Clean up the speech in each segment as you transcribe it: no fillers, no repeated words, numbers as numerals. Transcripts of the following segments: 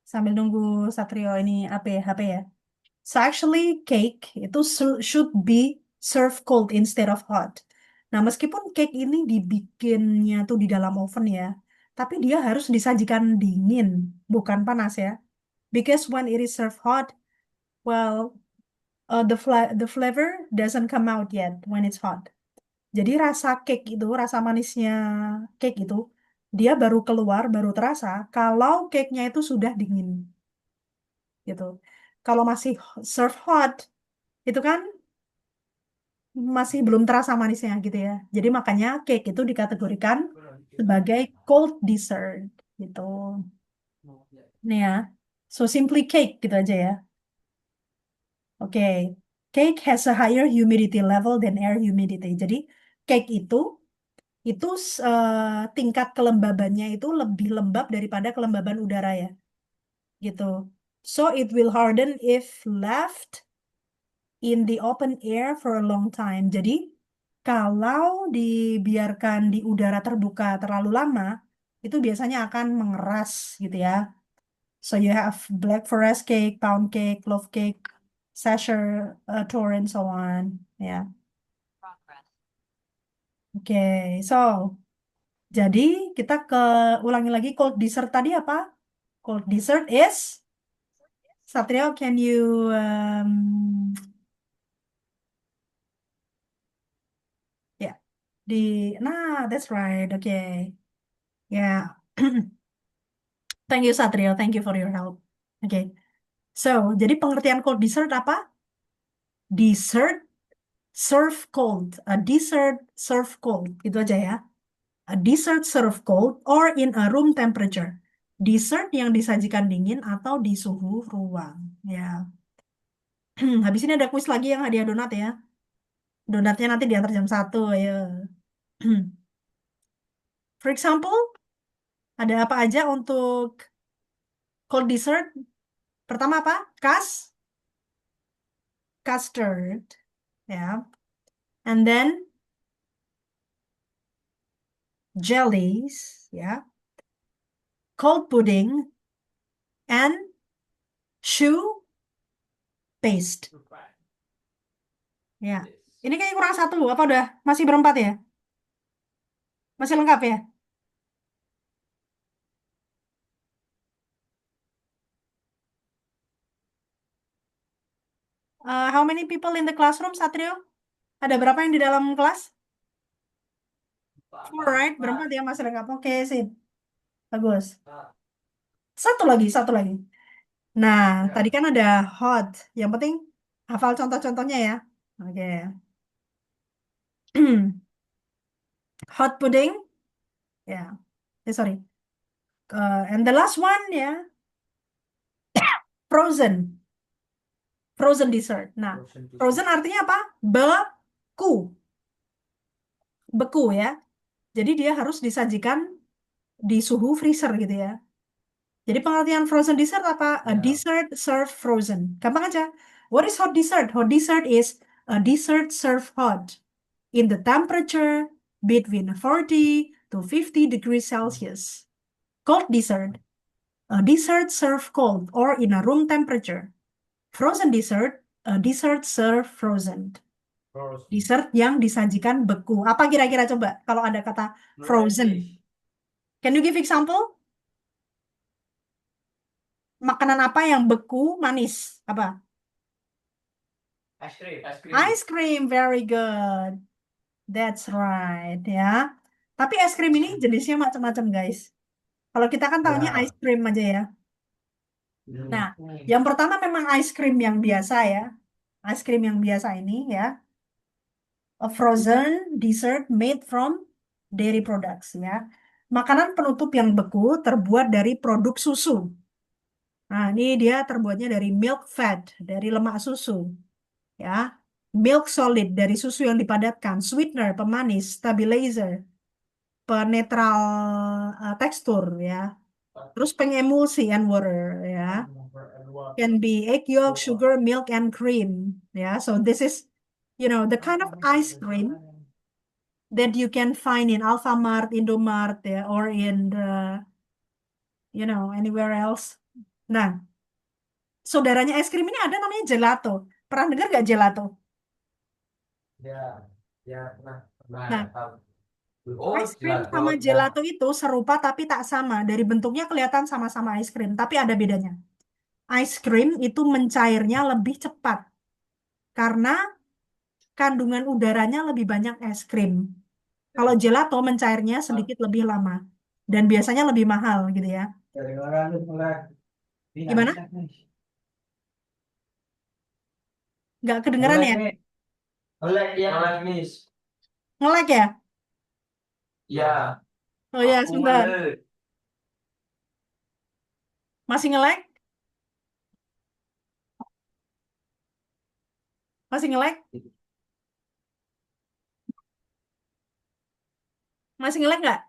Sambil nunggu Satrio ini apa ya, HP ya. So actually cake itu should be served cold instead of hot. Nah, meskipun cake ini dibikinnya tuh di dalam oven ya, tapi dia harus disajikan dingin, bukan panas ya. Because when it is served hot, well, the flavor doesn't come out yet when it's hot. Jadi rasa cake itu, rasa manisnya cake itu, dia baru keluar, baru terasa kalau cake-nya itu sudah dingin gitu. Kalau masih serve hot, itu kan masih belum terasa manisnya gitu ya. Jadi makanya cake itu dikategorikan sebagai cold dessert gitu. Nih ya, so simply cake gitu aja ya. Oke, cake has a higher humidity level than air humidity. Jadi cake itu tingkat kelembabannya itu lebih lembab daripada kelembaban udara ya, gitu. So it will harden if left in the open air for a long time. Jadi kalau dibiarkan di udara terbuka terlalu lama, itu biasanya akan mengeras gitu ya. So you have black forest cake, pound cake, loaf cake, Sasher, tour, and so on. Ya, oke. So jadi kita ulangi lagi cold dessert tadi apa? Cold dessert is Satrio, can you ya di nah that's right. Okay. Ya. Thank you Satrio, thank you for your help. Oke. So, jadi pengertian cold dessert apa? Dessert serve cold. A dessert serve cold. Itu aja ya. A dessert serve cold or in a room temperature. Dessert yang disajikan dingin atau di suhu ruang. Ya. Habis ini ada kuis lagi yang hadiah donat ya. Donatnya nanti diantar jam 1 ya. For example, ada apa aja untuk cold dessert? Pertama apa? Custard. Ya. And then jellies. Ya. Cold pudding and shoe paste. Ya. Ini kayaknya kurang satu. Apa udah? Masih berempat ya? Masih lengkap ya? How many people in the classroom, Satrio? Ada berapa yang di dalam kelas? Four, right? Berempat ya, masih lengkap. Oke, sip. Bagus. Satu lagi, satu lagi. Nah, tadi kan ada hot. Yang penting hafal contoh-contohnya ya. Oke. Hot pudding. Ya. Sorry. And the last one ya, frozen. Frozen dessert. Nah, frozen artinya apa? Beku. Beku ya. Jadi dia harus disajikan di suhu freezer gitu ya. Jadi pengertian frozen dessert apa? A dessert served frozen. Gampang aja. What is hot dessert? Hot dessert is a dessert served hot in the temperature between 40 to 50 degrees Celsius. Cold dessert, a dessert served cold or in a room temperature. Frozen dessert, a dessert served frozen. Dessert yang disajikan beku. Apa kira-kira coba kalau ada kata frozen? Can you give example? Makanan apa yang beku manis? Apa? Ice cream, very good. That's right ya. Tapi es krim ini jenisnya macam-macam guys. Kalau kita kan tahunya ice cream aja ya. Nah, yang pertama memang ice cream yang biasa ya. Ice cream yang biasa ini ya. A frozen dessert made from dairy products ya. Makanan penutup yang beku terbuat dari produk susu. Nah, ini dia terbuatnya dari milk fat, dari lemak susu ya. Milk solid dari susu yang dipadatkan, sweetener, pemanis, stabilizer, penetral tekstur ya. Terus pengemulsi and water ya. Can be egg yolk, sugar, milk, and cream. Yeah, so this is, the kind of ice cream that you can find in Alfamart, Indomart, yeah, or in the, anywhere else. Nah, saudaranya es krim ini ada namanya gelato. Pernah dengar gak gelato? Ya, ya pernah pernah Nah, tahu. Oh, es krim gelato sama ya. gelato itu serupa tapi tak sama. Dari bentuknya kelihatan sama-sama es krim, tapi ada bedanya. Es krim itu mencairnya lebih cepat karena kandungan udaranya lebih banyak es krim. Kalau gelato mencairnya sedikit lebih lama dan biasanya lebih mahal gitu ya. Dari orang itu mulai ini Gimana? enak nih. Nggak kedengeran Melek ya? nih. Melek ya. Melek nih. Nge-lag ya? Ya, Oh ya, aku sebentar. melek. Masih nge-lag? Masih nge-lag? Masih nge-lag nggak?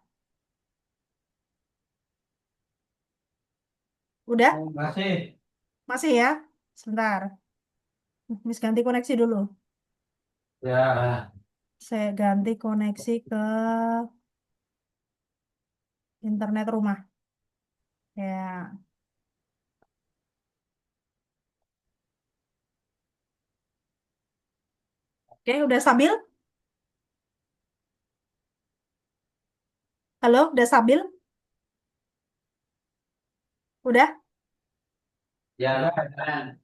Udah? Oh, masih. Masih ya? Sebentar. Miss ganti koneksi dulu. Ya. Saya ganti koneksi ke internet rumah. Ya. Oke, udah stabil? Halo, udah stabil? Udah? Ya, kan.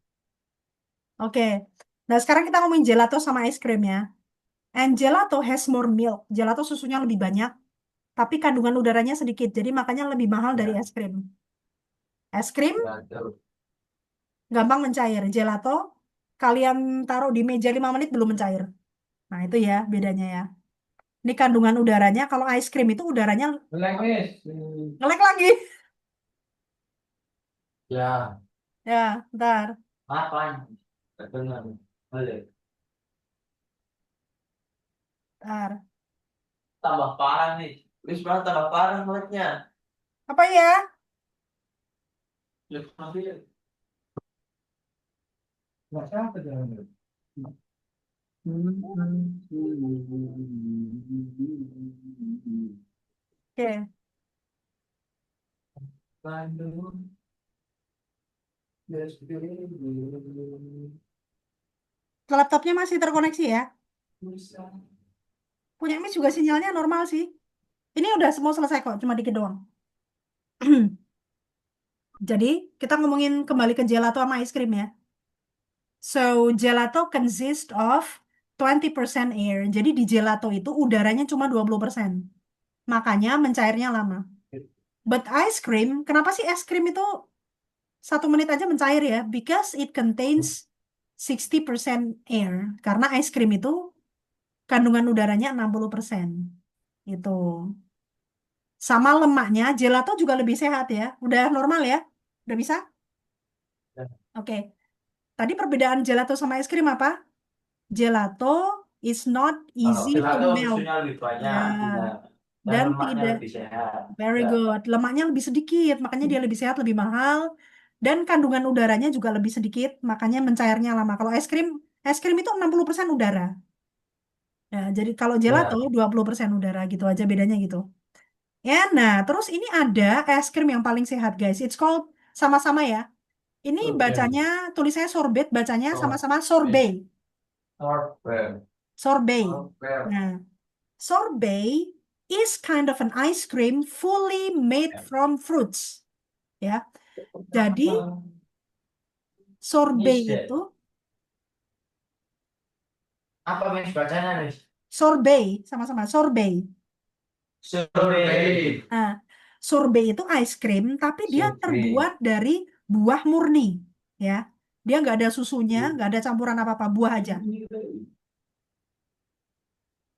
Oke. Nah, sekarang kita ngomongin gelato sama es krim ya. And gelato has more milk. Gelato susunya lebih banyak, tapi kandungan udaranya sedikit. Jadi makanya lebih mahal dari Ya, es krim. Es krim ya, tuh. gampang mencair. Gelato kalian taruh di meja 5 menit belum mencair. Nah, itu ya bedanya ya. Ini kandungan udaranya, kalau es krim itu udaranya Melek nih. ngelek lagi. Ya, Ya, ntar. apa? Benar. Melek. Ntar. Tambah parah nih. Wis malah tambah parah meleknya. Apa ya? Ya, tapi nggak sampai jangan. Oke. Bandung, Laptopnya masih terkoneksi ya. Punya Miss juga sinyalnya normal sih. Ini udah semua selesai kok, cuma dikit doang. Jadi, kita ngomongin kembali ke gelato sama es krim ya. So, gelato consists of 20% air. Jadi di gelato itu udaranya cuma 20%. Makanya mencairnya lama. But ice cream, kenapa sih es krim itu 1 menit aja mencair ya? Because it contains 60% air. Karena es krim itu kandungan udaranya 60%. Itu. Sama lemaknya, gelato juga lebih sehat ya. Udah normal ya? Udah bisa? Oke. Tadi perbedaan gelato sama es krim apa? Gelato is not Kalau easy to gelato melt. susunya lebih Ya, banyak, iya. Dan dan lemaknya tidak lebih sehat. very Ya. good. Lemaknya lebih sedikit, makanya dia lebih sehat, lebih mahal. Dan kandungan udaranya juga lebih sedikit, makanya mencairnya lama. Kalau es krim itu 60% udara. Ya, jadi kalau gelato Ya. 20% udara gitu aja bedanya gitu. Ya, nah terus ini ada es krim yang paling sehat guys. It's called sama-sama ya. Ini Oke. bacanya, tulisannya sorbet, bacanya Oh, sama-sama sorbet. es sorbet. Sorbet. Sorbet. Nah, sorbet is kind of an ice cream fully made Ya. from fruits. Ya, jadi Apa? sorbet itu Nisek. Apa mis bacanya nih? sorbet sama-sama sorbet. Sorbet. Nah, sorbet itu ice cream tapi dia Sorbet. terbuat dari buah murni. Ya, dia nggak ada susunya, nggak ada campuran apa-apa, buah aja.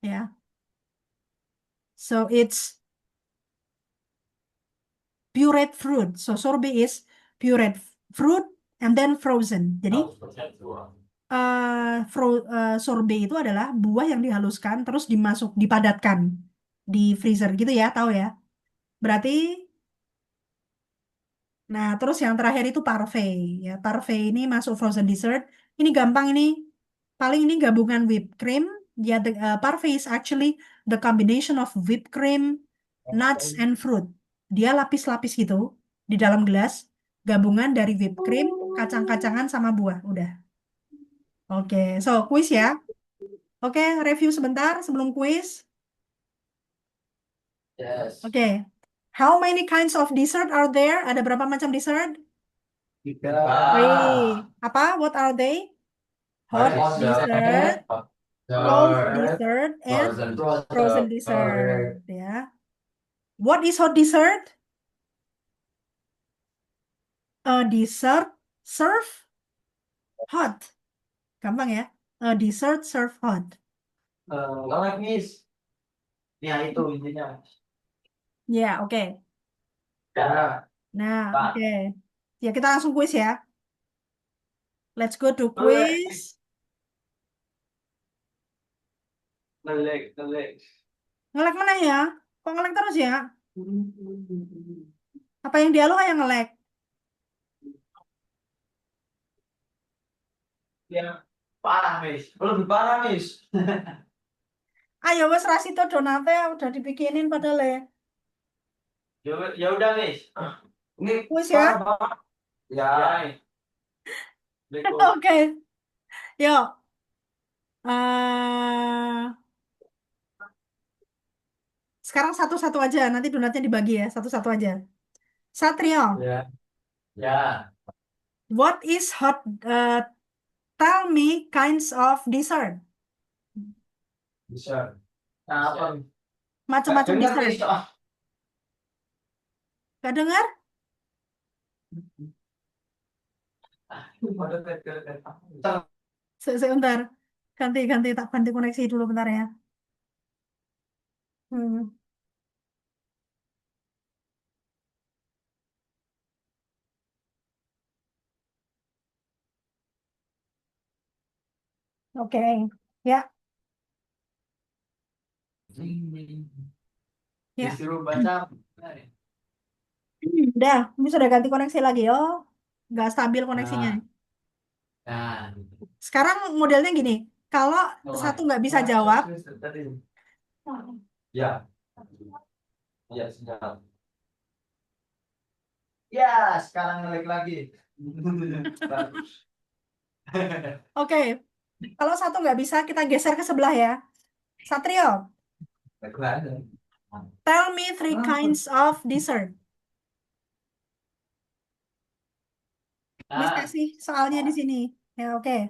Ya, so it's pureed fruit. So sorbet is pureed fruit and then frozen. Jadi 100% buah. sorbet itu adalah buah yang dihaluskan terus dipadatkan di freezer gitu ya, tahu ya. Berarti, nah terus yang terakhir itu parfait ya. Parfait ini masuk frozen dessert. Ini gampang ini. Paling ini gabungan whipped cream. Ya, parfait is actually the combination of whipped cream, nuts, and fruit. Dia lapis-lapis gitu di dalam gelas. gabungan dari whipped cream, kacang-kacangan sama buah. Udah. Oke, so quiz ya. Oke, review sebentar sebelum quiz. Yes. Oke. How many kinds of dessert are there? Ada berapa macam dessert? Tiga. Three. Apa? What are they? Hot Hot dessert, dessert, cold dessert, dessert, and frozen dessert. dessert. Ya. What is hot dessert? A dessert serve hot. Gampang ya. A dessert serve hot. Ngelek, Miss. Ya, itu intinya. Ya, oke. Ya, Nah, Pak. oke. Ya, kita langsung quiz ya. Let's go to Ngelek, quiz. Miss. Ngelek, ngelek. Ngelek mana ya? Kok ngelek terus ya? Apa yang dialog yang ngelek? Ya, parah, Miss. Lebih parah, Miss. Ayo wes Rasito Donate udah dibikinin padahal ya. Ya udah, Miss. Ini Quiz parah ya. banget. Ya. Berikut. Oke. Yuk. eh Sekarang satu-satu aja. Nanti donatnya dibagi ya. Satu-satu aja. Satrio, Ya. Ya. what is hot? Tell me kinds of dessert. Bisa. Nah, apa? Gak Macam-macam denger, dessert. Miss. Ah. Gak dengar? Sebentar. Ganti, tak ganti koneksi dulu bentar ya. Hmm. Oke. Ya, ya. Disuruh baca. Udah, ini sudah ganti koneksi lagi. Oh, nggak stabil koneksinya. Nah, nah. Sekarang modelnya gini. Kalau satu nggak bisa jawab, Ya, ya, siap. Ya, sekarang ngelik lagi. Bagus. oke. Kalau satu nggak bisa, kita geser ke sebelah ya. Satrio, tell me three kinds of dessert. Miss Ah, kasih soalnya di sini. Ya, oke.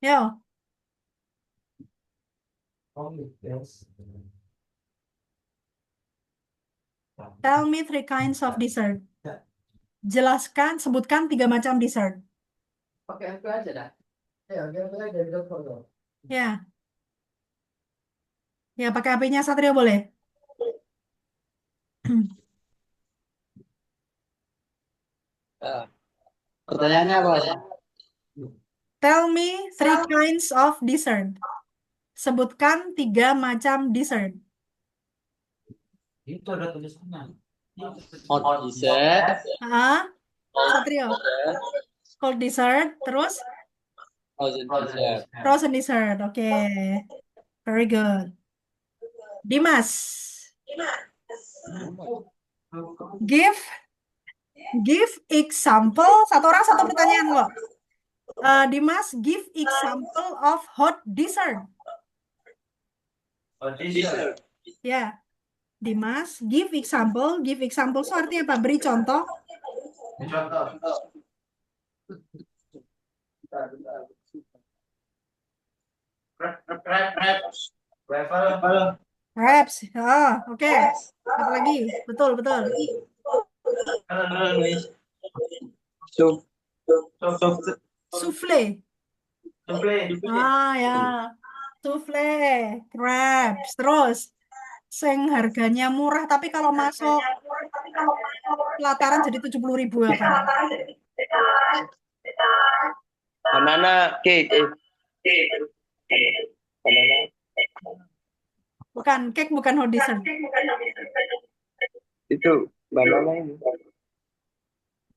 Yo, tell me three kinds of dessert. Jelaskan, sebutkan tiga macam dessert. pakai MP aja dah. Ya, oke, oke, dari dokter. Ya, ya pakai HP-nya Satrio boleh. Pertanyaannya apa? Tell me three kinds of dessert. Sebutkan tiga macam dessert. Itu ada tulisannya. Hot dessert, Ah, Satrio. Cold dessert, terus frozen dessert. frozen dessert. Oke, very good. Dimas, give give example. Satu orang satu pertanyaan loh. Dimas, give example of hot dessert. Dessert. Ya, Dimas, give example. Give example itu artinya apa? Beri contoh. Contoh. Level. Wraps. Ah, oke. Apa lagi? Betul, betul. Soup, soup, Souffle. Ah, ya. Souffle. Crabs. Terus, sing harganya murah, tapi kalau masuk pelataran jadi 70.000 apa? banana cake, banana. Bukan, cake bukan hot dessert. Itu banana ini.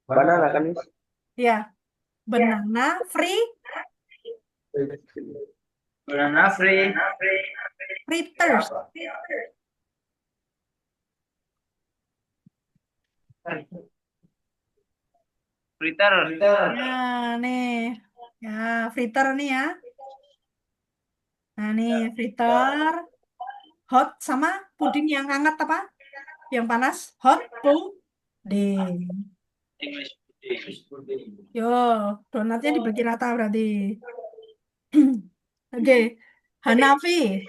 Banana kan? Ya, banana free Banana free. Fritters. Fritter. Ya, nih. Ya, fritter nih ya. Nah, nih fritter. Hot sama puding yang hangat apa? Yang panas? Hot pudding. English pudding. Yo, donatnya dibagi rata berarti. Oke, Hanafi.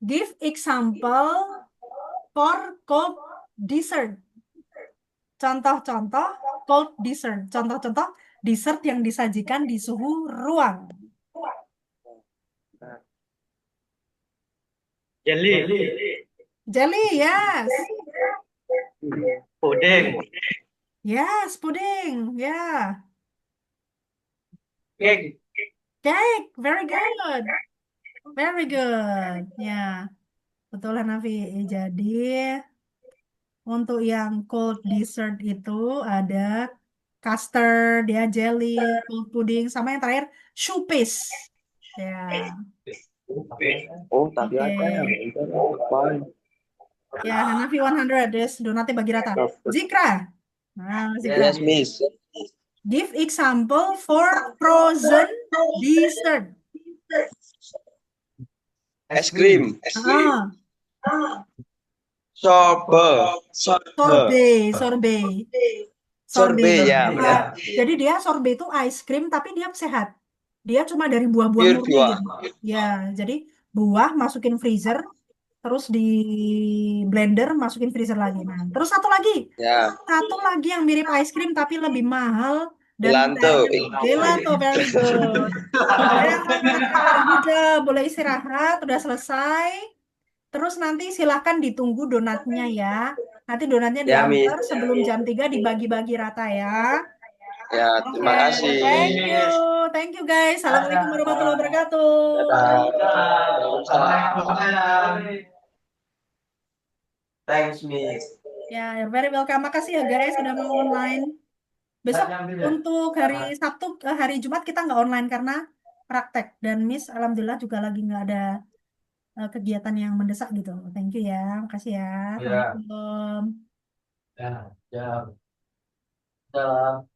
Give example for cold dessert. Contoh-contoh cold dessert. Contoh-contoh dessert yang disajikan di suhu ruang. Jelly. Jelly, yes. Pudding. Yes, pudding. Yeah. Cake. Cake. Very good. Very good. Ya, betul Hanafi. Jadi, untuk yang cold dessert itu ada custard, ya jelly, cold pudding, sama yang terakhir chupis. Ya, Oh, tapi oke. ada yang fine. Ya, Hanafi 100, yes, donatnya bagi rata. Zikra. Nah, Zikra. Yes, Miss. Give example for frozen dessert. Es krim. Ah, Sorbet. sorbet, sorbet. Sorbet, ya. Nah, jadi dia sorbet itu ice cream tapi dia sehat. Dia cuma dari buah-buah Pure murni buah. gitu. Ya, jadi buah masukin freezer, terus di blender masukin freezer lagi. Nah, terus Ya. satu lagi yang mirip ice cream tapi lebih mahal dan Gelato. kayaknya gelato, very good. Ya, kawan-kawan udah boleh istirahat, udah selesai. Terus nanti silahkan ditunggu donatnya ya. Nanti donatnya Ya, Miss. diantar sebelum jam 3 dibagi-bagi rata ya. Ya, Oke, terima kasih. thank you. Thank you guys. Assalamualaikum warahmatullahi wabarakatuh. Dadah. Waalaikumsalam. Thanks, Miss. Ya, you're very welcome. Makasih ya guys sudah mau online. Besok untuk hari Sabtu, hari Jumat kita nggak online karena praktek. Dan Miss, alhamdulillah juga lagi nggak ada kegiatan yang mendesak gitu. Thank you ya. Makasih ya. Ya. Assalamualaikum. Ya, ya. Dalam